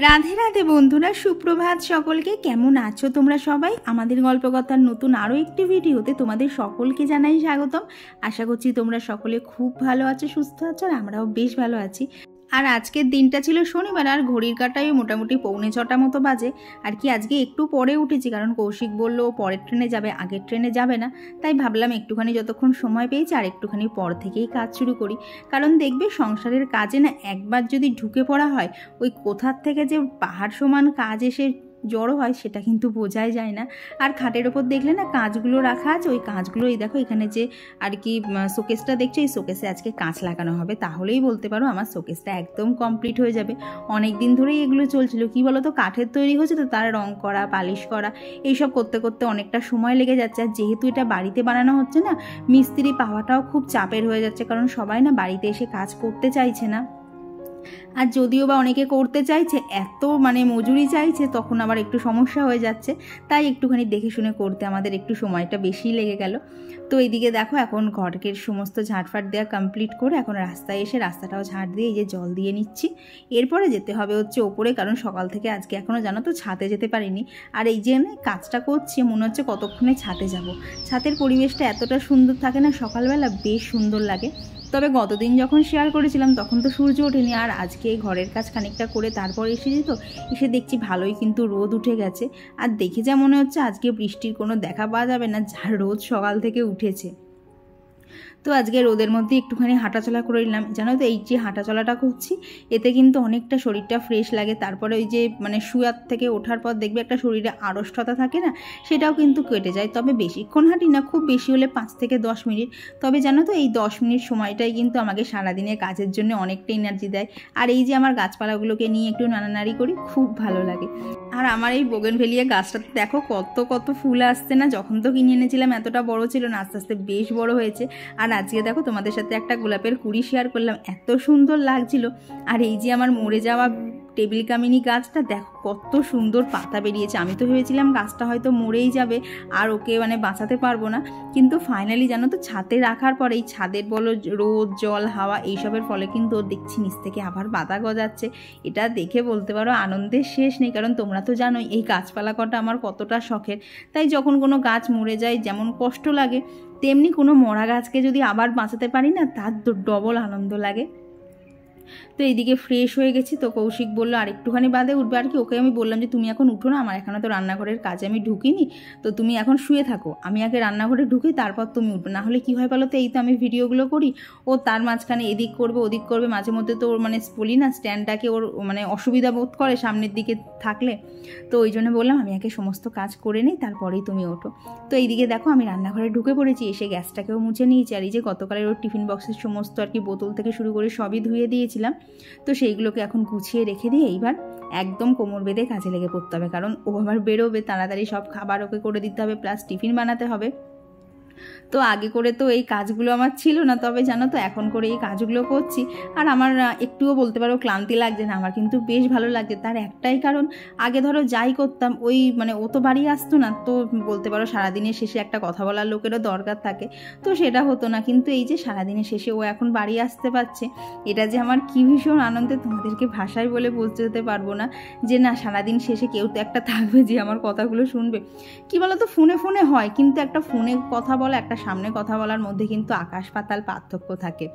রাধে রাধে বন্ধুরা, সুপ্রভাত সকলকে। কেমন আছো তোমরা সবাই? আমাদের গল্পকথার নতুন আরও একটি ভিডিওতে তোমাদের সকলকে জানাই স্বাগতম। আশা করছি তোমরা সকলে খুব ভালো আছো, সুস্থ আছো, আর আমরাও বেশ ভালো আছি। আর আজকের দিনটা ছিল শনিবার, আর ঘড়ির কাঁটায় মোটামুটি 6:45 মতো বাজে। আর কি আজকে একটু পরে উঠেছি, কারণ কৌশিক বলল পরের ট্রেনে যাবে, আগের ট্রেনে যাবে না। তাই ভাবলাম একটুখানি যতক্ষণ সময় পেয়েছি আর একটুখানি পর থেকেই কাজ শুরু করি। কারণ দেখবে সংসারের কাজে না একবার যদি ঢুকে পড়া হয়, ওই কোথার থেকে যে পাহাড় সমান কাজ এসে জড়ো হয় সেটা কিন্তু বোঝাই যায় না। আর খাটের ওপর দেখলে না কাঁচগুলো রাখা আছে, ওই কাঁচগুলো এই দেখো এখানে যে আর কি শোকেসটা দেখছো, এই শোকেসে আজকে কাঁচ লাগানো হবে। তাহলেই বলতে পারো আমার শোকেসটা একদম কমপ্লিট হয়ে যাবে। অনেক দিন ধরেই এগুলো চলছিল, কি বলো তো, কাঠের তৈরি হচ্ছে তো তার রং করা, পালিশ করা, এইসব করতে করতে অনেকটা সময় লেগে যাচ্ছে। আর যেহেতু এটা বাড়িতে বানানো হচ্ছে না, মিস্ত্রি পাওয়াটাও খুব চাপের হয়ে যাচ্ছে, কারণ সবাই না বাড়িতে এসে কাজ করতে চাইছে না। আর যদিও বা অনেকে করতে চাইছে, এত মজুরি চাইছে, তখন আবার একটু সমস্যা হয়ে যাচ্ছে। তাই একটুখানি দেখে শুনে করতে আমাদের একটু সময়টা বেশি লেগে গেল। তো এইদিকে দেখো এখন ঘরের সমস্ত ঝাঁটফাট দেওয়া কমপ্লিট করে এখন রাস্তায় এসে রাস্তাটাও ঝাঁট দিয়ে এই যে জল দিয়ে নিচ্ছি। এরপরে যেতে হবে হচ্ছে ওপরে, কারণ সকাল থেকে আজকে এখনও জানো তো ছাদে যেতে পারিনি। আর এই যে কাজটা করছি মনে হচ্ছে কতক্ষণে ছাদে যাব। ছাদের পরিবেশটা এতটা সুন্দর থাকে না, সকালবেলা বেশ সুন্দর লাগে। তবে গতদিন যখন শেয়ার করেছিলাম তখন তো সূর্য ওঠেনি, আর আজকে ঘরের কাজ খানিকটা করে তারপর এসেছি, তো এসে দেখছি ভালোই কিন্তু রোদ উঠে গেছে। আর দেখে যা মনে হচ্ছে আজকে বৃষ্টির কোনো দেখা পাওয়া যাবে না, যা রোদ সকাল থেকে উঠেছে। তো আজকে রোদের মধ্যে একটুখানি হাঁটাচলা করে নিলাম। জানো তো এই যে হাঁটাচলাটা করছি, এতে কিন্তু অনেকটা শরীরটা ফ্রেশ লাগে। তারপরে ওই যে শুয়ার থেকে ওঠার পর দেখবে একটা শরীরে আড়ষ্টতা থাকে না, সেটাও কিন্তু কেটে যায়। তবে বেশিক্ষণ হাঁটি না, খুব বেশি হলে 5 থেকে 10 মিনিট। তবে জানো তো এই 10 মিনিট সময়টাই কিন্তু আমাকে সারাদিনের কাজের জন্য অনেকটা এনার্জি দেয়। আর এই যে আমার গাছপালাগুলোকে নিয়ে একটু নাড়ানাড়ি করি, খুব ভালো লাগে। আর আমার এই বোগেনভেলিয়া গাছটাতে দেখো কত কত ফুল আসছে না। যখন তো কিনে এনেছিলাম এতটা বড় ছিল না, আস্তে আস্তে বেশ বড় হয়েছে। আর আজকে দেখো তোমাদের সাথে একটা গোলাপের কুড়ি শেয়ার করলাম, এত সুন্দর লাগছিল। আর এই যে আমার মরে যাওয়া টেবিল কামিনী গাছটা দেখো কত সুন্দর পাতা বেরিয়েছে। আমি তো ভেবেছিলাম গাছটা হয়তো মরেই যাবে, আর ওকে বাঁচাতে পারবো না। কিন্তু ফাইনালি জানো তো ছাদে রাখার পরে, এই ছাদের বলো রোদ জল হাওয়া এইসবের ফলে কিন্তু ওর দেখছি নিচ থেকে আবার পাতা গজাচ্ছে। এটা দেখে বলতে পারো আনন্দের শেষ নেই। কারণ তোমরা তো জানোই এই গাছপালা কটা আমার কতটা শখের। তাই যখন কোনো গাছ মরে যায় যেমন কষ্ট লাগে, তেমনি কোনো মরা গাছকে যদি আবার বাঁচাতে পারি না, তার ডবল আনন্দ লাগে। তো এইদিকে ফ্রেশ হয়ে গেছি, তো কৌশিক বললো আর একটুখানি বাদে উঠবে। আর কি ওকে আমি বললাম যে তুমি এখন উঠো না, আমার এখানে তো রান্নাঘরের কাজে আমি ঢুকিনি, তো তুমি এখন শুয়ে থাকো, আমি আগে রান্নাঘরে ঢুকি তারপর তুমি উঠবে। না হলে কী হয় বলো তো, এই তো আমি ভিডিওগুলো করি, ও তার মাঝখানে এদিক করবে ওদিক করবে, মাঝে মধ্যে তো ওর বলি না স্ট্যান্ডটাকে ওর অসুবিধা বোধ করে সামনের দিকে থাকলে। তো ওই জন্য বললাম আমি আগে সমস্ত কাজ করে নিই, তারপরেই তুমি ওঠো। তো এইদিকে দেখো আমি রান্নাঘরে ঢুকে পড়েছি, এসে গ্যাসটাকেও মুছে নিয়েছি। আর এই যে গতকালের ওর টিফিন বক্সের সমস্ত আর কি বোতল থেকে শুরু করে সবই ধুয়ে দিয়েছিলাম, তো সেইগুলোকে এখন গুছিয়ে রেখে দিয়ে এইবার একদম কোমর বেঁধে কাজে লেগে পড়তে হবে। কারণ ও আবার বেরোবে, তাড়াতাড়ি সব খাবার ওকে করে দিতে হবে, প্লাস টিফিন বানাতে হবে। তো আগে করে তো এই কাজগুলো আমার ছিল না, তবে জানো তো এখন করে এই কাজগুলো করছি। আর আমার একটুও বলতে পারো ক্লান্তি লাগছে না, আমার কিন্তু বেশ ভালো লাগছে। তার একটাই কারণ, আগে ধরো যাই করতাম ওই ও তো বাড়ি আসতো না, তো বলতে পারো সারাদিনের শেষে একটা কথা বলার লোকেরও দরকার থাকে, তো সেটা হতো না। কিন্তু এই যে সারাদিনের শেষে ও এখন বাড়ি আসতে পারছে, এটা যে আমার কী ভীষণ আনন্দে তোমাদেরকে ভাষায় বলে বোঝাতে পারবো না। যে না, সারাদিন শেষে কেউ তো একটা থাকবে যে আমার কথাগুলো শুনবে। কি বলো তো, ফোনে ফোনে হয়, কিন্তু একটা ফোনে কথা বলা একটা সামনে কথা বলার মধ্যে কিন্তু আকাশ পাতাল পার্থক্য থাকে।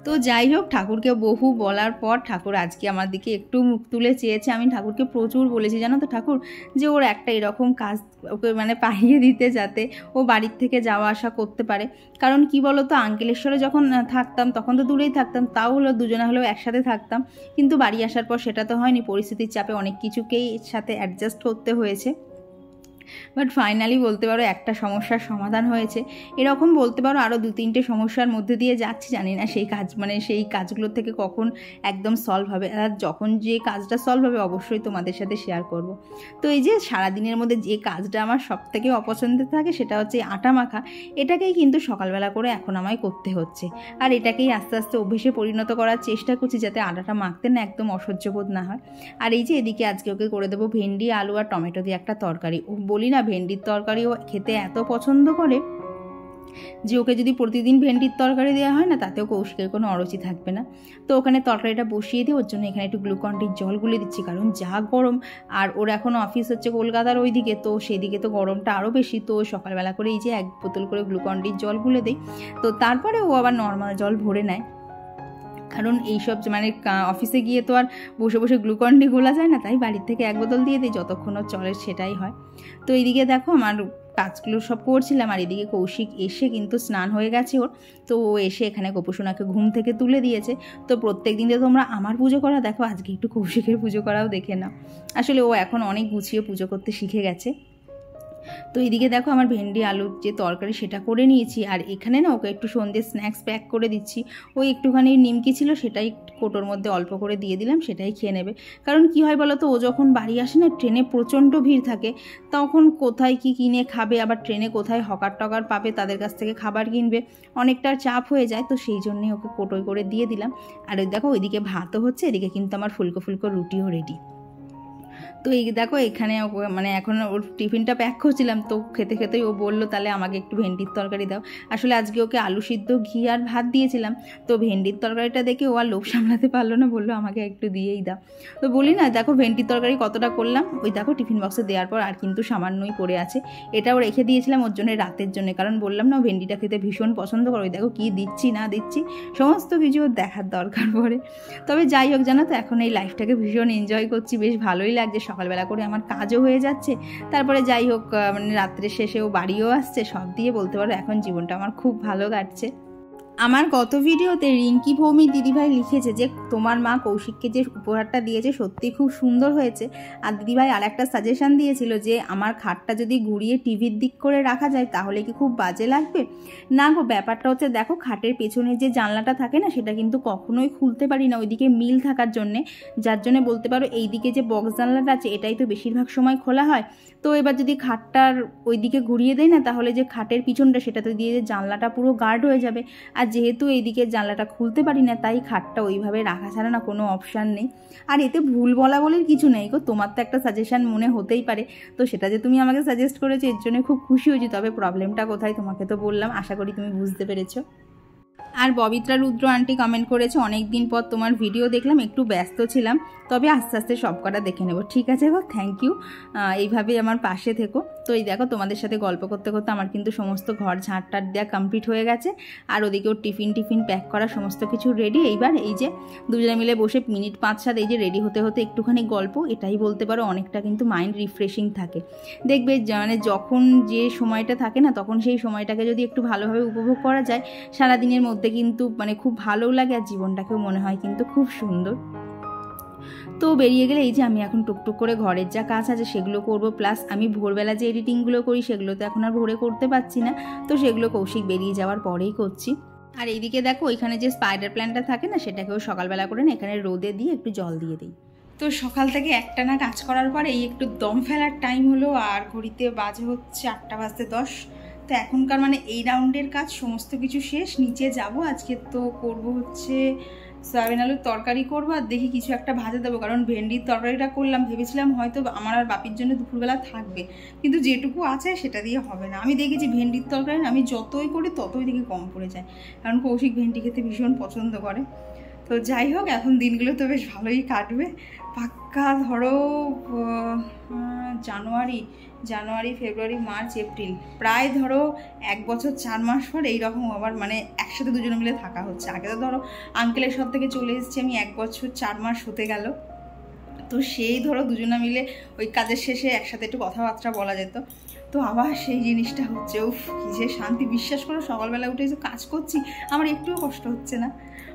তো যাই হোক, ঠাকুরকে বহু বলার পর ঠাকুর আজকে আমার দিকে একটু মুখ তুলে চেয়েছে। আমি ঠাকুরকে প্রচুর বলেছি জানো তো ঠাকুর, যে ওর একটা এরকম কাজ ওকে পাইয়ে দিতে, যাতে ও বাড়ির থেকে যাওয়া আসা করতে পারে। কারণ কি বলো তো, আঙ্কেলেশ্বরে যখন থাকতাম তখন তো দূরেই থাকতাম, তাও হলো দুজনে হলেও একসাথে থাকতাম। কিন্তু বাড়ি আসার পর সেটা তো হয়নি, পরিস্থিতির চাপে অনেক কিছুকেই সাথে অ্যাডজাস্ট করতে হয়েছে। বাট ফাইনালি বলতে পারো একটা সমস্যার সমাধান হয়েছে। এরকম বলতে পারো আরও 2-3টে সমস্যার মধ্যে দিয়ে যাচ্ছি, জানি না সেই কাজ সেই কাজগুলোর থেকে কখন একদম সলভ হবে। আর যখন যে কাজটা সলভ হবে অবশ্যই তোমাদের সাথে শেয়ার করব। তো এই যে সারাদিনের মধ্যে যে কাজটা আমার সব থেকে অপছন্দের থাকে সেটা হচ্ছে আটা মাখা। এটাকেই কিন্তু সকালবেলা করে এখন আমায় করতে হচ্ছে, আর এটাকেই আস্তে আস্তে অভ্যেসে পরিণত করার চেষ্টা করছি, যাতে আটাটা মাখতে না একদম অসহ্য বোধ না হয়। আর এই যে এদিকে আজকে ওকে করে দেবো ভেন্ডি আলু আর টমেটো দিয়ে একটা তরকারি। বলি না ভেন্ডির তরকারিও খেতে এত পছন্দ করে, যে ওকে যদি প্রতিদিন ভেন্ডির তরকারি দেওয়া হয় না তাতেও কৌশিকের কোনো অরুচি থাকবে না। তো ওখানে তরকারিটা বসিয়ে দিয়ে ওর জন্য এখানে একটু গ্লুকন-ডির জল গুলে দিচ্ছি, কারণ যা গরম, আর ওর এখন অফিস হচ্ছে কলকাতার ওইদিকে, তো সেদিকে তো গরমটা আরও বেশি। তো সকালবেলা করে এই যে 1 বোতল করে গ্লুকন-ডির জল গুলে দেই, তো তারপরে ও আবার নর্মাল জল ভরে নেয়, কারণ এইসব মানে অফিসে গিয়ে তো আর বসে বসে গ্লুকন-ডি গোলা যায় না, তাই বাড়ির থেকে 1 বোতল দিয়ে দিই, যতক্ষণ ওর চলে সেটাই হয়। তো এইদিকে দেখো আমার কাজগুলো সব করছিলাম, আর এদিকে কৌশিক এসে কিন্তু স্নান হয়ে গেছে ওর। তো ও এসে এখানে গোপুসোনাকে ঘুম থেকে তুলে দিয়েছে। তো প্রত্যেক দিন যে তোমরা আমার পুজো করা দেখো, আজকে একটু কৌশিকের পুজো করাও দেখে নাও। আসলে ও এখন অনেক গুছিয়ে পুজো করতে শিখে গেছে। তো এইদিকে দেখো আমার ভেন্ডি আলুর যে তরকারি সেটা করে নিয়েছি, আর এখানে না ওকে একটু সন্ধ্যে স্ন্যাক্স প্যাক করে দিচ্ছি। ওই একটুখানি নিমকি ছিল, সেটাই কোটোর মধ্যে অল্প করে দিয়ে দিলাম, সেটাই খেয়ে নেবে। কারণ কি হয় বলো তো, ও যখন বাড়ি আসে না, ট্রেনে প্রচণ্ড ভিড় থাকে, তখন কোথায় কি কিনে খাবে, আবার ট্রেনে কোথায় হকার টকার পাবে তাদের কাছ থেকে খাবার কিনবে, অনেকটা চাপ হয়ে যায়। তো সেই জন্যই ওকে কোটোয় করে দিয়ে দিলাম। আর ওই দেখো ওইদিকে ভাতও হচ্ছে, এদিকে কিন্তু আমার ফুলকো ফুলকো রুটিও রেডি। তো এই দেখো এখানে মানে এখন ওর টিফিনটা প্যাক করছিলাম, তো খেতে খেতেই ও বললো তাহলে আমাকে একটু ভেন্ডির তরকারি দাও। আসলে আজকে ওকে আলু সিদ্ধ ঘি আর ভাত দিয়েছিলাম, তো ভেন্ডির তরকারিটা দেখে ও আর লোভ সামলাতে পারলো না, বললো আমাকে একটু দিয়েই দাও। তো বলি না, দেখো ভেন্ডির তরকারি কতটা করলাম, ওই দেখো টিফিন বক্সে দেওয়ার পর আর কিন্তু সামান্যই পড়ে আছে। এটাও রেখে দিয়েছিলাম ওর জন্য রাতের জন্য, কারণ বললাম না ও ভেন্ডিটা খেতে ভীষণ পছন্দ করে। ওই দেখো কী দিচ্ছি না দিচ্ছি সমস্ত কিছু ওর দেখার দরকার পড়ে। তবে যাই হোক, জানো তো এখন এই লাইফটাকে ভীষণ এনজয় করছি, বেশ ভালোই লাগছে। সকালবেলা করে আমার কাজও হয়ে যাচ্ছে, তারপরে যাই হোক মানে রাত্রে শেষেও বাড়িও আসছে, সব দিয়ে বলতে পারো এখন জীবনটা আমার খুব ভালো কাটছে। আমার গত ভিডিওতে রিঙ্কি ভৌমি দিদিভাই লিখেছে যে তোমার মা কৌশিককে যে উপহারটা দিয়েছে সত্যি খুব সুন্দর হয়েছে। আর দিদিভাই আর একটা সাজেশান দিয়েছিল যে আমার খাটটা যদি ঘুরিয়ে টিভির দিক করে রাখা যায় তাহলে কি খুব বাজে লাগবে। না গো, ব্যাপারটা হচ্ছে দেখো খাটের পেছনে যে জানলাটা থাকে না সেটা কিন্তু কখনোই খুলতে পারি না ওইদিকে মিল থাকার জন্যে, যার জন্য বলতে পারো এইদিকে যে বক্স জানলাটা আছে এটাই তো বেশিরভাগ সময় খোলা হয়। তো এবার যদি খাটটার ওইদিকে ঘুরিয়ে দেয় না, তাহলে যে খাটের পিছনটা সেটাতে দিয়ে যে জানলাটা পুরো গার্ড হয়ে যাবে। আর যেহেতু এইদিকে জানলাটা খুলতে পারি না, তাই খাটটা ওইভাবে রাখা ছাড়া না কোনো অপশান নেই। আর এতে ভুল বলা বলে কিছু নেই গো, তোমার তো একটা সাজেশান মনে হতেই পারে, তো সেটা যে তুমি আমাকে সাজেস্ট করেছো এর জন্য খুব খুশি হয়েছি। তবে প্রবলেমটা কোথায় তোমাকে তো বললাম, আশা করি তুমি বুঝতে পেরেছো। আর ববিত্রা রুদ্র আন্টি কমেন্ট করেছে অনেক দিন পর তোমার ভিডিও দেখলাম, একটু ব্যস্ত ছিলাম, তবে আস্তে আস্তে সব কটা দেখে নেব। ঠিক আছে গো, থ্যাংক ইউ, এইভাবেই আমার পাশে থেকো। তো এই দেখো তোমাদের সাথে গল্প করতে করতে আমার কিন্তু সমস্ত ঘর ঝাঁটটাট দেওয়া কমপ্লিট হয়ে গেছে, আর ওদিকেও টিফিন প্যাক করা সমস্ত কিছু রেডি। এইবার এই যে দুজনে মিলে বসে মিনিট 5-7 এই যে রেডি হতে হতে একটুখানি গল্প, এটাই বলতে পারো অনেকটা কিন্তু মাইন্ড রিফ্রেশিং থাকে। দেখবে মানে যখন যে সময়টা থাকে না, তখন সেই সময়টাকে যদি একটু ভালোভাবে উপভোগ করা যায় সারাদিনের মধ্যে কিন্তু মানে খুব ভালো লাগে, আর জীবনটাকেও মনে হয় কিন্তু খুব সুন্দর। তো বেরিয়ে গেলে এই যে আমি এখন টুকটুক করে ঘরের যা কাজ আছে সেগুলো করব, প্লাস আমি ভোরবেলা যে এডিটিংগুলো করি সেগুলো তো এখন আর ভোরে করতে পারছি না, তো সেগুলো কৌশিক বেরিয়ে যাওয়ার পরেই করছি। আর এইদিকে দেখো ওইখানে যে স্পাইডার প্ল্যান্টটা থাকে না, সেটাকেও সকালবেলা করে না এখানে রোদে দিয়ে একটু জল দিয়ে দিই। তো সকাল থেকে একটানা কাজ করার পরে এই একটু দম ফেলার টাইম হলো, আর ঘড়িতে বাজে হচ্ছে 8:10। তো এখনকার মানে এই রাউন্ডের কাজ সমস্ত কিছু শেষ, নিচে যাব। আজকে তো করব হচ্ছে সয়াবিন আলুর তরকারি করবো, আর দেখি কিছু একটা ভাজা দেবো, কারণ ভেন্ডির তরকারিটা করলাম ভেবেছিলাম হয়তো আমার আর বাপির জন্য দুপুরবেলা থাকবে, কিন্তু যেটুকু আছে সেটা দিয়ে হবে না। আমি দেখেছি ভেন্ডির তরকারি আমি যতই করি ততই দেখি কম পড়ে যায়, কারণ কৌশিক ভেন্ডি খেতে ভীষণ পছন্দ করে। তো যাই হোক, এখন দিনগুলো তো বেশ ভালোই কাটবে। পাক্কা ধরো জানুয়ারি ফেব্রুয়ারি মার্চ এপ্রিল, প্রায় ধরো 1 বছর 4 মাস পর এইরকম আবার মানে একসাথে দুজনে মিলে থাকা হচ্ছে। আগে তো ধরো আঙ্কেলের সব থেকে চলে এসেছি আমি 1 বছর 4 মাস হতে গেল, তো সেই ধরো দুজনে মিলে ওই কাজের শেষে একসাথে একটু কথাবার্তা বলা যেত। তো আবার সেই জিনিসটা হচ্ছে, উফ কী যে শান্তি। বিশ্বাস করো সকালবেলা উঠে যে কাজ করছি আমার একটুও কষ্ট হচ্ছে না,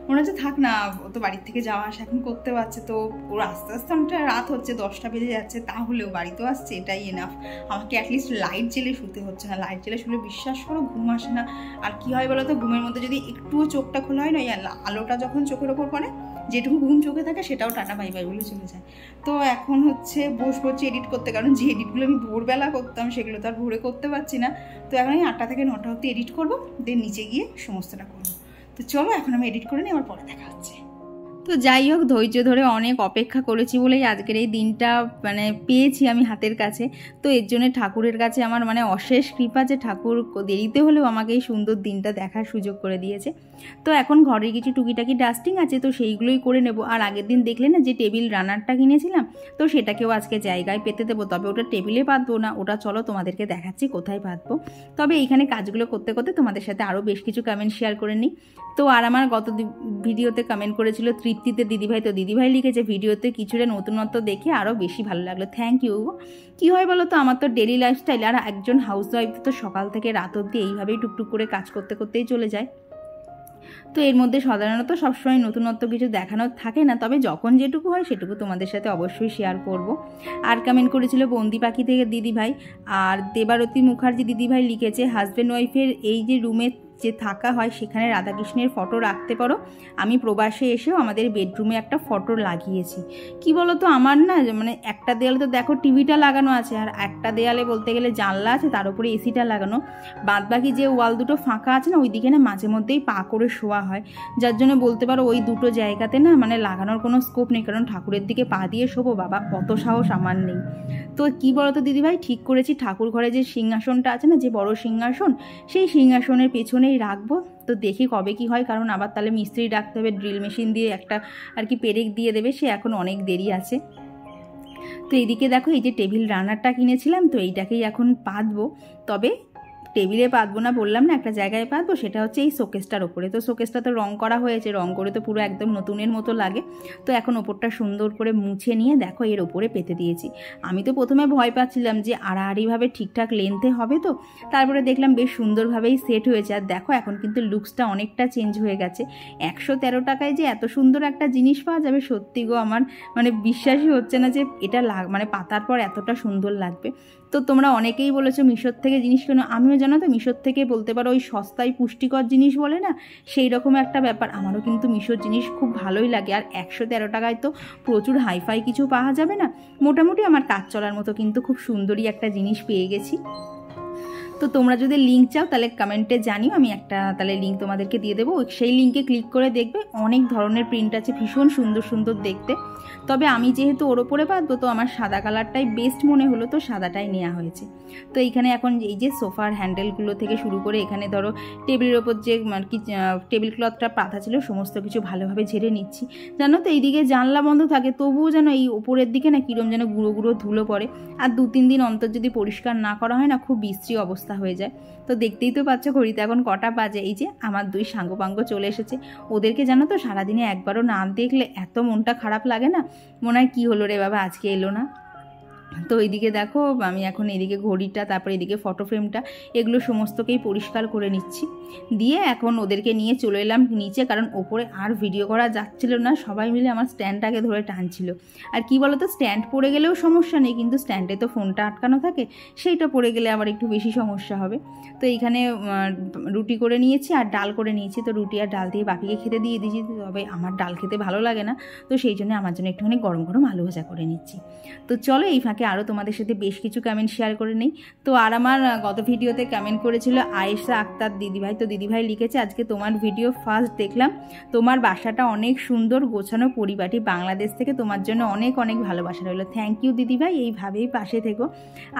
মনে হচ্ছে থাক না, ও তো বাড়ির থেকে যাওয়া আসা এখন করতে পারছে, তো ওর আস্তে আস্তে অনেকটা রাত হচ্ছে, 10টা বেজে যাচ্ছে, তাহলেও বাড়িতেও আসছে, এটাই এনাফ। আমাকে অ্যাটলিস্ট লাইট জেলে শুতে হচ্ছে না, লাইট জেলে শুলে বিশ্বাস করো ঘুম আসে না। আর কী হয় বলো তো, ঘুমের মধ্যে যদি একটুও চোখটা খোলা হয় না, আলোটা যখন চোখের ওপর পড়ে যেটুকু ঘুম চোখে থাকে সেটাও টাটা বাই বাই বলে চলে যায়। তো এখন হচ্ছে বসবো এডিট করতে, কারণ যে এডিটগুলো আমি ভোরবেলা করতাম সেগুলো তো আর ভোরে করতে পারছি না। তো এখন আমি 8টা থেকে 9টা অবধি এডিট করবো, দেন নিচে গিয়ে সমস্তটা করবো। তো চলো এখন আমি এডিট করে নিই, আবার পরে দেখা হচ্ছে। তো যাই হোক, ধৈর্য ধরে অনেক অপেক্ষা করেছি বলেই আজকের এই দিনটা মানে পেয়েছি আমি হাতের কাছে। তো এর জন্য ঠাকুরের কাছে আমার মানে অশেষ কৃপা যে ঠাকুর দেরিতে হলেও আমাকে এই সুন্দর দিনটা দেখার সুযোগ করে দিয়েছে। তো এখন ঘরের কিছু টুকিটাকি ডাস্টিং আছে, তো সেইগুলোই করে নেব। আর আগের দিন দেখলে না যে টেবিল রানারটা কিনেছিলাম, তো সেটাকেও আজকে জায়গায় পেতে দেবো। তবে ওটা টেবিলে পাতবো না, ওটা চলো তোমাদেরকে দেখাচ্ছি কোথায় পাতবো। তবে এইখানে কাজগুলো করতে করতে তোমাদের সাথে আরও বেশ কিছু কমেন্ট শেয়ার করে নিই। তো আর আমার গত ভিডিওতে কমেন্ট করেছিল তৃপ্তিতে দিদিভাই, তো দিদিভাই লিখেছে ভিডিওতে কিছুটা নতুনত্ব দেখে আরও বেশি ভালো লাগলো, থ্যাংক ইউ। কী হয় বলো তো, আমার তো ডেলি লাইফস্টাইল, আর একজন হাউসওয়াইফ তো সকাল থেকে রাত অবধি এইভাবেই টুকটুক করে কাজ করতে করতেই চলে যায়। তো এর মধ্যে সাধারণত সবসময় নতুনত্ব কিছু দেখানো থাকে না, তবে যখন যেটুকু হয় সেটুকু তোমাদের সাথে অবশ্যই শেয়ার করব। আর কমেন্ট করেছিল বন্দি পাখি থেকে দিদিভাই, আর দেবারতী মুখার্জি দিদিভাই লিখেছে হাজব্যান্ড ওয়াইফের এই যে রুমে যে থাকা হয় সেখানে রাধাকৃষ্ণের ফটো রাখতে পারো। আমি প্রবাসে এসেও আমাদের বেডরুমে একটা ফটো লাগিয়েছি। কি বলো তো, আমার না মানে একটা দেয়ালে তো দেখো টিভিটা লাগানো আছে, আর একটা দেয়ালে বলতে গেলে জানলা আছে, তার উপরে এসিটা লাগানো। বাদবাকি যে ওয়াল দুটো ফাঁকা আছে না, ওইদিকে না মাঝে মধ্যেই পা করে শোয়া হয়, যার জন্য বলতে পারো ওই দুটো জায়গাতে না মানে লাগানোর কোনো স্কোপ নেই, কারণ ঠাকুরের দিকে পা দিয়ে শোবো বাবা, অত সাহস আমার নেই। তো কি বলতো দিদিভাই, ঠিক করেছি ঠাকুর ঘরে যে সিংহাসনটা আছে না, যে বড় সিংহাসন, সেই সিংহাসনের পেছনেই রাখবো। তো দেখি কবে কি হয়, কারণ আবার তাহলে মিস্ত্রি ডাকতে হবে, ড্রিল মেশিন দিয়ে একটা আর কি পেরেক দিয়ে দেবে, সে এখন অনেক দেরি আছে। তো এইদিকে দেখো এই যে টেবিল রানারটা কিনেছিলাম, তো এইটাকেই এখন পাতবো। তবে টেবিলে পাতবো না, বললাম না একটা জায়গায় পাতবো, সেটা হচ্ছে এই শোকেসটার ওপরে। তো শোকেসটা তো রং করা হয়েছে, রং করে তো পুরো একদম নতুনের মতো লাগে। তো এখন ওপরটা সুন্দর করে মুছে নিয়ে দেখো এর ওপরে পেতে দিয়েছি। আমি তো প্রথমে ভয় পাচ্ছিলাম যে আড়াআড়িভাবে ঠিকঠাক লেন্থে হবে, তো তারপরে দেখলাম বেশ সুন্দরভাবেই সেট হয়েছে। আর দেখো এখন কিন্তু লুকসটা অনেকটা চেঞ্জ হয়ে গেছে। 113 টাকায় যে এত সুন্দর একটা জিনিস পাওয়া যাবে, সত্যি গো আমার মানে বিশ্বাসই হচ্ছে না যে এটা মানে পাতার পর এতটা সুন্দর লাগবে। তো তোমরা অনেকেই বলেছো মিশোর থেকে জিনিস কেন, আমিও জানো তো মিশোর থেকে বলতে পারো ওই সস্তায় পুষ্টিকর জিনিস বলে না, সেই রকম একটা ব্যাপার। আমারও কিন্তু মিশোর জিনিস খুব ভালোই লাগে। আর 113 টাকায় তো প্রচুর হাইফাই কিছু পাওয়া যাবে না, মোটামুটি আমার কাজ চলার মতো কিন্তু খুব সুন্দরই একটা জিনিস পেয়ে গেছি। তো তোমরা যদি লিঙ্ক চাও তাহলে কমেন্টে জানিও, আমি একটা তাহলে লিঙ্ক তোমাদেরকে দিয়ে দেবো, সেই লিঙ্কে ক্লিক করে দেখবে অনেক ধরনের প্রিন্ট আছে, ভীষণ সুন্দর সুন্দর দেখতে। তবে আমি যেহেতু ওর ওপরে পাতবো, তো আমার সাদা কালারটাই বেস্ট মনে হলো, তো সাদাটাই নেওয়া হয়েছে। তো এইখানে এখন এই যে সোফার হ্যান্ডেলগুলো থেকে শুরু করে এখানে ধরো টেবিলের ওপর যে আর কি টেবিল ক্লথটা পাতা ছিল, সমস্ত কিছু ভালোভাবে ঝেড়ে নিচ্ছি। জানো তো এইদিকে জানলা বন্ধ থাকে, তবুও যেন এই ওপরের দিকে না কীরকম যেন গুঁড়ো গুঁড়ো ধুলো পড়ে। আর 2-3 দিন অন্তর যদি পরিষ্কার না করা হয় না, খুব বিশ্রী অবস্থা হয়ে যায়। তো দেখতেই তো পাচ্ছ ঘড়িতে এখন কটা বাজে। এই যে আমার 2 সাঙ্গপাঙ্গ চলে এসেছে, ওদেরকে জানো তো সারাদিনে একবারও না দেখলে এত মনটা খারাপ লাগে না, মনে হয় কী হলো রে বাবা আজকে এলো না। তো এইদিকে দেখো আমি এখন এদিকে ঘড়িটা, তারপরে এদিকে ফটো ফ্রেমটা, এগুলো সমস্তকেই পরিষ্কার করে নিচ্ছি। দিয়ে এখন ওদেরকে নিয়ে চলে এলাম নিচে, কারণ ওপরে আর ভিডিও করা যাচ্ছিল না, সবাই মিলে আমার স্ট্যান্ডটাকে ধরে টানছিল। আর কি বলো তো, স্ট্যান্ড পড়ে গেলেও সমস্যা নেই, কিন্তু স্ট্যান্ডে তো ফোনটা আটকানো থাকে, সেইটা পড়ে গেলে আবার একটু বেশি সমস্যা হবে। তো এইখানে রুটি করে নিয়েছি আর ডাল করে নিয়েছি। তো রুটি আর ডাল দিয়ে বাপিকে খেতে দিয়ে দিয়েছি, তবে আমার ডাল খেতে ভালো লাগে না, তো সেই জন্য আমার জন্য একটুখানি গরম গরম আলু ভাজা করে নিচ্ছি। তো চলো এই ফাঁকে আরও তোমাদের সাথে বেশ কিছু কমেন্ট শেয়ার করে নেই। তো আর আমার গত ভিডিওতে কমেন্ট করেছিল আয়েশা আক্তার দিদিভাই, তো দিদিভাই লিখেছে আজকে তোমার ভিডিও ফার্স্ট দেখলাম, তোমার বাসাটা অনেক সুন্দর, গোছানো, পরিপাটি, বাংলাদেশ থেকে তোমার জন্য অনেক অনেক ভালোবাসা রইলো। থ্যাংক ইউ দিদিভাই, এইভাবেই পাশে থেকো।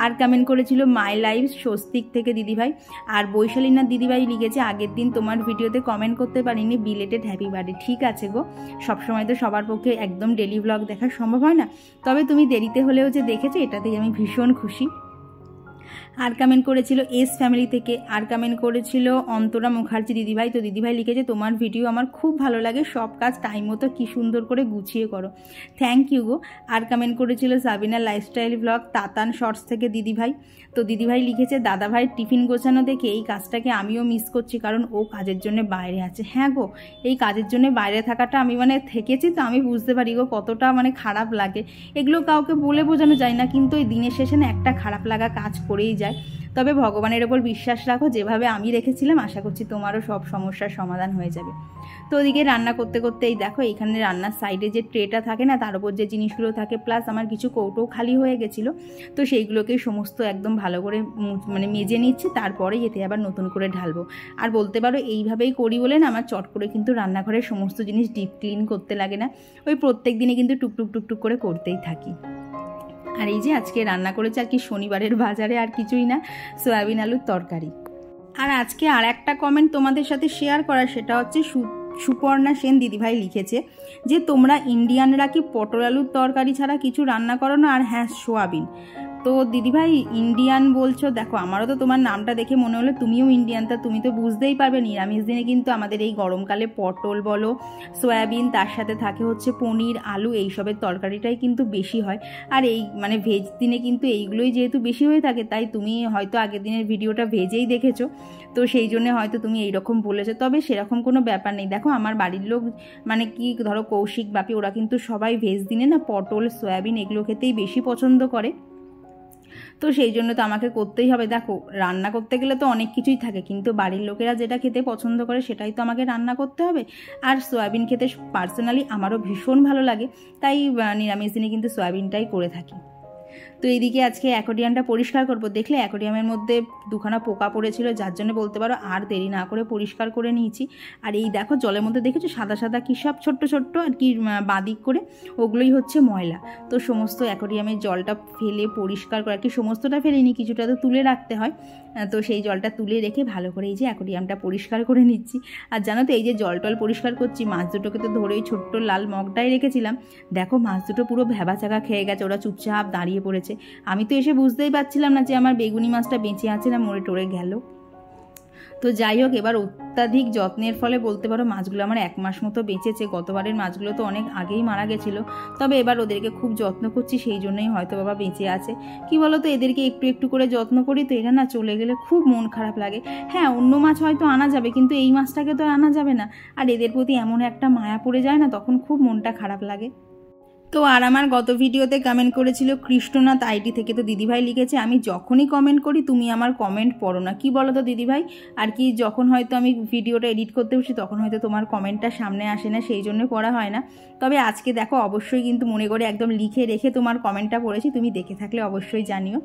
আর কমেন্ট করেছিল মাই লাইফ স্বস্তিক থেকে দিদিভাই। আর বৈশালীনাথ দিদিভাই লিখেছে আগের দিন তোমার ভিডিওতে কমেন্ট করতে পারিনি, বিলেটেড হ্যাপি বার্থডে। ঠিক আছে গো, সবসময় তো সবার পক্ষে একদম ডেলি ব্লগ দেখা সম্ভব হয় না, তবে তুমি দেরিতে হলেও যে দেখেছো এটাতেই আমি ভীষণ খুশি। আর কমেন্ট করেছিল এস ফ্যামিলি থেকে। আর কমেন্ট করেছিল অন্তরা মুখার্জি দিদিভাই, তো দিদিভাই লিখেছে তোমার ভিডিও আমার খুব ভালো লাগে, সব কাজ টাইম মতো কী সুন্দর করে গুছিয়ে করো। থ্যাংক ইউ গো। আর কমেন্ট করেছিল Sabina lifestyle blog Tatan shorts থেকে দিদিভাই, তো দিদিভাই লিখেছে দাদাভাই টিফিন গোছানো দেখে এই কাজটাকে আমিও মিস করছি, কারণ ও কাজের জন্য বাইরে আছে। হ্যাঁ গো, এই কাজের জন্য বাইরে থাকাটা আমি মানে থেকেছি, তো আমি বুঝতে পারি গো কতটা মানে খারাপ লাগে। এগুলো কাউকে বলে বোঝানো যায় না, কিন্তু ওই দিনের শেষে না একটা খারাপ লাগা কাজ করেই যায়। যায়। তবে ভগবানের ওপর বিশ্বাস রাখো, যেভাবে আমি রেখেছিলাম আশা করছি তোমারও সব সমস্যার সমাধান হয়ে যাবে। তো ওদিকে রান্না করতে করতে এই দেখো এখানে রান্নার সাইডে যে ট্রেটা থাকে না, তার উপর যে জিনিসগুলো থাকে, প্লাস আমার কিছু কৌটোও খালি হয়ে গেছিলো, তো সেইগুলোকেই সমস্ত একদম ভালো করে মানে মেজে নিচ্ছি, তারপরে এতে আবার নতুন করে ঢালবো। আর বলতে পারো এইভাবেই করি বলে না আমার চট করে কিন্তু রান্নাঘরের সমস্ত জিনিস ডিপ ক্লিন করতে লাগে না, ওই প্রত্যেক দিনে কিন্তু টুকটুক টুকটুক করে করতেই থাকি। আর এই যে আজকে রান্না করেছে আর কি শনিবারের বাজারে আর কিছুই না, সয়াবিন আলুর তরকারি। আর আজকে আর একটা কমেন্ট তোমাদের সাথে শেয়ার করা, সেটা হচ্ছে সুপর্ণা সেন দিদিভাই লিখেছে যে তোমরা ইন্ডিয়ানরা কি পটল আলুর তরকারি ছাড়া কিছু রান্না করো না? আর হ্যাঁ, সোয়াবিন। তো দিদিভাই ইন্ডিয়ান বলছো, দেখো আমারও তো তোমার নামটা দেখে মনে হলো তুমিও ইন্ডিয়ান, তা তুমি তো বুঝতেই পারবে নিরামিষ দিনে কিন্তু আমাদের এই গরমকালে পটল বলো, সয়াবিন, তার সাথে থাকে হচ্ছে পনির, আলু, এইসবের তরকারিটাই কিন্তু বেশি হয়। আর এই মানে ভেজ দিনে কিন্তু এইগুলোই যেহেতু বেশি হয়ে থাকে, তাই তুমি হয়তো আগের দিনের ভিডিওটা ভেজেই দেখেছো, তো সেই জন্য হয়তো তুমি এইরকম বলেছো। তবে সেরকম কোনো ব্যাপার নেই। দেখো আমার বাড়ির লোক মানে কি ধরো কৌশিক, বাপি, ওরা কিন্তু সবাই ভেজ দিনে না পটল, সয়াবিন এগুলো খেতেই বেশি পছন্দ করে, তো সেই জন্য তো আমাকে করতেই হবে। দেখো রান্না করতে গেলে তো অনেক কিছুই থাকে, কিন্তু বাড়ির লোকেরা যেটা খেতে পছন্দ করে সেটাই তো আমাকে রান্না করতে হবে। আর সয়াবিন খেতে পার্সোনালি আমারও ভীষণ ভালো লাগে, তাই নিরামিষ দিনে কিন্তু সয়াবিনটাই করে থাকি। তো এইদিকে আজকে অ্যাকোয়ারিয়ামটা পরিষ্কার করব। দেখলে অ্যাকোয়ারিয়ামের মধ্যে দুখানা পোকা পড়েছিল, যার জন্য বলতে পারো আর দেরি না করে পরিষ্কার করে নিয়েছি। আর এই দেখো জলের মধ্যে দেখেছো সাদা সাদা কী সব ছোট্ট ছোট্ট আর কি বাদিক করে, ওগুলোই হচ্ছে ময়লা। তো সমস্ত অ্যাকোয়ারিয়ামের জলটা ফেলে পরিষ্কার করে, আর কি সমস্তটা ফেলিনি, কিছুটা তো তুলে রাখতে হয়, তো সেই জলটা তুলে রেখে ভালো করে এই যে অ্যাকোয়ারিয়ামটা পরিষ্কার করে নিচ্ছি। আর জানো তো এই যে জল টল পরিষ্কার করছি, মাছ দুটোকে তো ধরে ওই ছোট্ট লাল মগটাই রেখেছিলাম, দেখো মাছ দুটো পুরো ভ্যাবাচাকা খেয়ে গেছে, ওরা চুপচাপ দাঁড়িয়ে পড়েছে। আমি তো এসে বুঝতেই পারছিলাম না যে আমার বেগুনি মাছটা বেঁচে আছে না মরে টরে গেল। তো যাই হোক, এবার অত্যাধিক যত্নের ফলে বলতে পারো মাছগুলো আমার 1 মাস মতো বেঁচেছে। গতবারের মাছগুলো তো অনেক আগেই মারা গেছিলো, তবে এবার ওদেরকে খুব যত্ন করছি, সেই জন্যই হয়তো বাবা বেঁচে আছে। কি বলো তো, এদেরকে একটু একটু করে যত্ন করি, তো এরা না চলে গেলে খুব মন খারাপ লাগে। হ্যাঁ, অন্য মাছ হয়তো আনা যাবে, কিন্তু এই মাছটাকে তো আনা যাবে না। আর এদের প্রতি এমন একটা মায়া পড়ে যায় না, তখন খুব মনটা খারাপ লাগে। তো আর আমার গত ভিডিওতে কমেন্ট করেছিল কৃষ্ণনাথ আইডি থেকে, তো দিদিভাই লিখেছে আমি যখনই কমেন্ট করি তুমি আমার কমেন্ট পড়ো না। কি বলো তো দিদিভাই, আর কি যখন হয়তো আমি ভিডিওটা এডিট করতে বসি তখন হয়তো তোমার কমেন্টটা সামনে আসে না, সেই জন্য পড়া হয় না। তবে আজকে দেখো অবশ্যই কিন্তু মনে করে একদম লিখে রেখে তোমার কমেন্টটা পড়েছি, তুমি দেখে থাকলে অবশ্যই জানিও।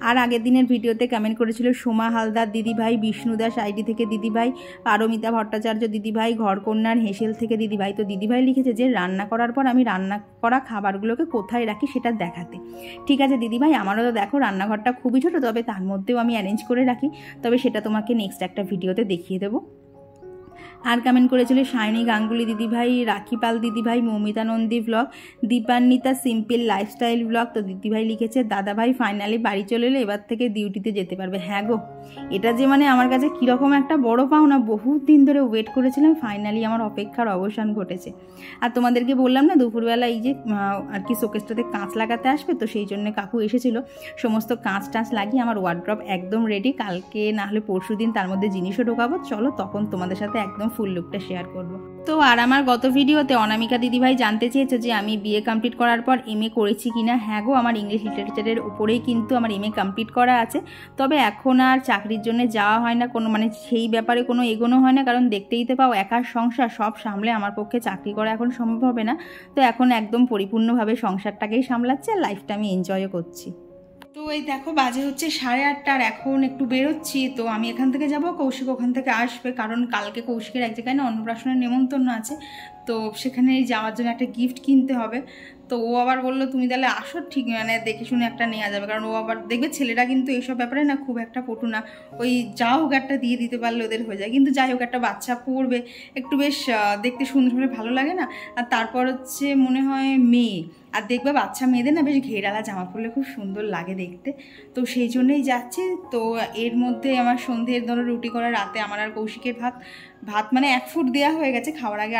আর আগের দিনের ভিডিওতে কমেন্ট করেছিল সোমা হালদার দিদিভাই, বিষ্ণুদাস আইডি থেকে দিদিভাই, পারমিতা ভট্টাচার্য দিদিভাই, ঘরকন্যার হেসেল থেকে দিদিভাই। তো দিদিভাই লিখেছে যে রান্না করার পর আমি রান্না করা খাবারগুলোকে কোথায় রাখি সেটা দেখাতে। ঠিক আছে দিদিভাই, আমারও তো দেখো রান্নাঘরটা খুবই ছোটো, তবে তার মধ্যেও আমি অ্যারেঞ্জ করে রাখি, তবে সেটা তোমাকে নেক্সট একটা ভিডিওতে দেখিয়ে দেবো। আর কমেন্ট করেছিল শাইনি গাঙ্গুলি দিদিভাই, রাখি পাল দিদিভাই, Moumita Nandi blog, Dipanwita simple lifestyle blog. তো দিদিভাই লিখেছে দাদাভাই ফাইনালি বাড়ি চলে এলে, এবার থেকে ডিউটিতে যেতে পারবে। হ্যাঁ গো, এটা যে মানে আমার কাছে কীরকম একটা বড় পাওনা, বহুত দিন ধরে ওয়েট করেছিলাম, ফাইনালি আমার অপেক্ষার অবসান ঘটেছে। আর তোমাদেরকে বললাম না দুপুরবেলা এই যে আর কি শোকেসটাতে কাঁচ লাগাতে আসবে, তো সেই জন্য কাকু এসেছিল, সমস্ত কাঁচ টাঁচ লাগিয়ে আমার ওয়ার্ড্রপ একদম রেডি। কালকে না হলে পরশু দিন তার মধ্যে জিনিসও ঢোকাবো, চলো তখন তোমাদের সাথে একদম ফুল লুকটা শেয়ার করব। তো আর আমার গত ভিডিওতে অনামিকা দিদিভাই জানতে চেয়েছে যে আমি বিএ কমপ্লিট করার পর এমএ করেছি কিনা। হ্যাঁ গো, আমার ইংলিশ লিটারেচারের উপরেই কিন্তু আমার এমএ কমপ্লিট করা আছে, তবে এখন আর চাকরির জন্য যাওয়া হয় না, কোনো মানে সেই ব্যাপারে কোনো এগোনো হয় না, কারণ দেখতেই তো পাও একার সংসার, সব সামলে আমার পক্ষে চাকরি করা এখন সম্ভব হবে না। তো এখন একদম পরিপূর্ণভাবে সংসারটাকেই সামলাচ্ছে আর লাইফটা আমি এনজয়ও করছি। তো এই দেখো বাজে হচ্ছে 8:30, আর এখন একটু বেরোচ্ছি। তো আমি এখান থেকে যাব, কৌশিক ওখান থেকে আসবে, কারণ কালকে কৌশিকের এক জায়গায় না অন্নপ্রাশনের নেমন্তন্ন আছে, তো সেখানে যাওয়ার জন্য একটা গিফট কিনতে হবে। তো ও আবার বললো তুমি তাহলে আসো, ঠিক মানে দেখে শুনে একটা নেওয়া যাবে, কারণ ও আবার দেখবে ছেলেরা কিন্তু এইসব ব্যাপারে না খুব একটা পটু না, ওই যা হোক একটা দিয়ে দিতে পারলে ওদের হয়ে যায়। কিন্তু যাই হোক, একটা বাচ্চা পড়বে, একটু বেশ দেখতে সুন্দর হলে ভালো লাগে না। আর তারপর হচ্ছে মনে হয় মেয়ে, আর দেখবে বাচ্চা মেয়েদের না বেশ ঘেরালা জামা পরলে খুব সুন্দর লাগে দেখতে, তো সেই জন্যই যাচ্ছি। তো এর মধ্যে আমার সন্ধ্যের ধরো রুটি করা, রাতে আমার আর কৌশিকের ভাত মানে 1 ফুট দেওয়া হয়ে গেছে, খাওয়ার আগে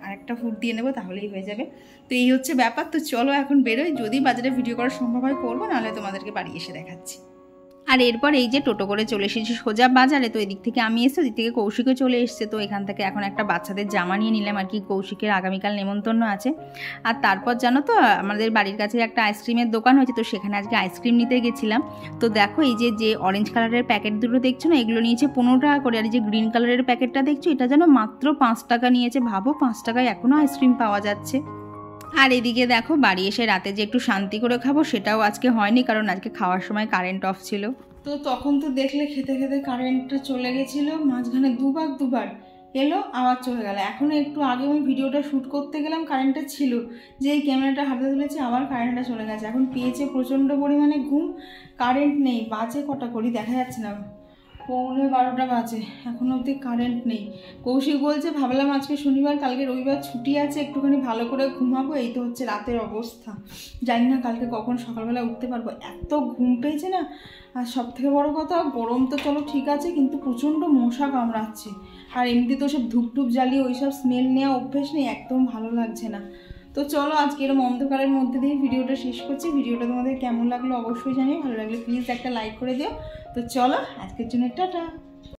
আরেকটা ফুট দিয়ে নেবো, তাহলেই হয়ে যাবে। তো এই হচ্ছে ব্যাপার। তো চলো এখন বেরোই, যদি বাজারে ভিডিও করা সম্ভব হয় করবো, নাহলে তোমাদেরকে বাড়ি এসে দেখাচ্ছি। আর এরপর এই যে টোটো করে চলে এসেছি সোজা বাজারে। তো এদিক থেকে আমি এসে ওদিক থেকে কৌশিকও চলে এসছে। তো এখান থেকে এখন একটা বাচ্চাদের জামা নিয়ে নিলাম আর কি, কৌশিকের আগামীকাল নেমন্তন্ন আছে। আর তারপর জানো তো আমাদের বাড়ির কাছে একটা আইসক্রিমের দোকান হয়েছে, তো সেখানে আজকে আইসক্রিম নিতে গেছিলাম। তো দেখো এই যে অরেঞ্জ কালারের প্যাকেট দুটো দেখছো না, এগুলো নিয়েছে 15 টাকা করে। আর এই যে গ্রিন কালারের প্যাকেটটা দেখছো, এটা যেন মাত্র 5 টাকা নিয়েছে। ভাবো 5 টাকায় এখনও আইসক্রিম পাওয়া যাচ্ছে। আর এদিকে দেখো বাড়ি এসে রাতে যে একটু শান্তি করে খাবো সেটাও আজকে হয়নি, কারণ আজকে খাওয়ার সময় কারেন্ট অফ ছিল। তো তখন তো দেখলে খেতে খেতে কারেন্টটা চলে গেছিলো, মাঝখানে দুবার এলো আবার চলে গেল। এখনও একটু আগে আমি ভিডিওটা শ্যুট করতে গেলাম, কারেন্টটা ছিল, যে এই ক্যামেরাটা হাতে তুলেছে আবার কারেন্টটা চলে গেছে। এখন পেয়েছে প্রচণ্ড পরিমাণে ঘুম, কারেন্ট নেই। বাজে কটা করি দেখা যাচ্ছে না, 11:15 বাজে, এখনও অবধি কারেন্ট নেই। কৌশিক বলছে ভাবলাম আজকে শনিবার কালকে রবিবার ছুটি আছে, একটুখানি ভালো করে ঘুমাবো। এই তো হচ্ছে রাতের অবস্থা, জানি না কালকে কখন সকালবেলা উঠতে পারবো, এত ঘুম পেয়েছে না। আর সবথেকে বড় কথা, গরম তো চলো ঠিক আছে, কিন্তু প্রচণ্ড মশা কামড়াচ্ছে। আর এমনি তো সব ধূপ জ্বালিয়ে ওই সব স্মেল নেওয়া অভ্যেস নেই, একদম ভালো লাগছে না। তো চলো আজকে এরকম অন্ধকারের মধ্যে দিয়ে ভিডিওটা শেষ করছি। ভিডিওটা তোমাদের কেমন লাগলো অবশ্যই জানিও, ভালো লাগলে প্লিজ একটা লাইক করে দিও। তো চলো আজকের জন্য টাটা।